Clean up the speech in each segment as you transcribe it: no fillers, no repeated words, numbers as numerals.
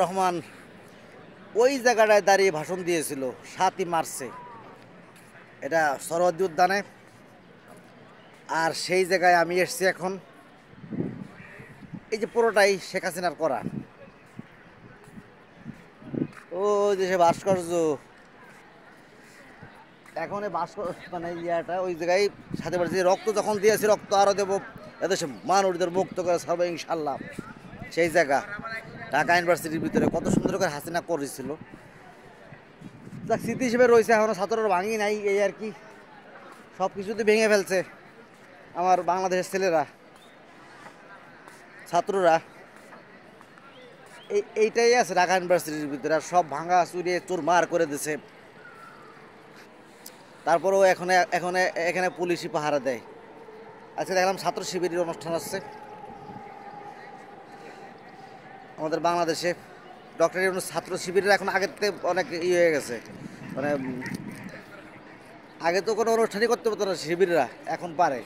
রহমান ওই জায়গাটায় দাঁড়িয়ে ভাষণ দিয়েছিল ৭ই মার্চে, এটা সরোয়ার্দী উদ্যানে। আর সেই জায়গায় আমি এসেছি এখন। এই যে পুরোটাই শেখ হাসিনার করা, ও যে সে ভাস্কর্য, এখন এই মানে ইয়াটা ওই জায়গায় সাথে পারছি রক্ত যখন দিয়েছি, রক্ত আরও দেবো, এদেশে মানুষদের মুক্ত করে ছাড়বো ইনশাল্লাহ। সেই জায়গা ঢাকা ইউনিভার্সিটির ভিতরে কত সুন্দর করে হাসিনা করেছিল, স্মৃতি হিসেবে রয়েছে। এখনও ছাত্ররা ভাঙি নাই, এই আর কি। সব কিছুতে ভেঙে ফেলছে আমার বাংলাদেশের ছেলেরা, ছাত্ররা। এইটাই আছে ঢাকা ইউনিভার্সিটির ভিতরে, আর সব ভাঙা চুরিয়ে চুরমার করে দিছে। তারপরেও এখানে পুলিশই পাহারা দেয়। আজকে দেখলাম ছাত্র শিবিরের অনুষ্ঠান আসছে আমাদের বাংলাদেশে। ডক্টর ইউনূস ছাত্র শিবিরের এখন আগের থেকে অনেক হয়ে গেছে, মানে আগে তো কোনো অনুষ্ঠানই করতে পারতো না শিবিররা, এখন পারে।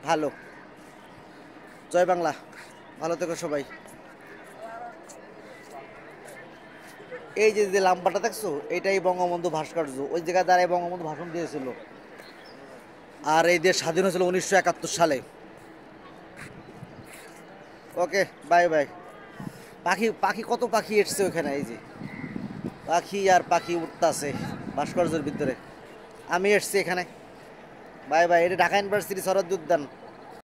ভালো, জয় বাংলা, ভালো থেকো সবাই। এই যে যে লাম্বাটা দেখছো, এটাই বঙ্গবন্ধু ভাস্কর্য। ওই জায়গায় দাঁড়ায় বঙ্গবন্ধু ভাষণ দিয়েছিল। আর এই দেশ স্বাধীন হয়েছিল 1971 সালে। ওকে, বাই বাই। পাখি পাখি কত পাখি এসছে ওখানে, এই যে পাখি আর পাখি উঠতেছে ভাস্কর্যের ভিতরে। আমি এসছি এখানে। Bye bye. এটা ঢাকা ইউনিভার্সিটি সরোয়ার্দী উদ্যান।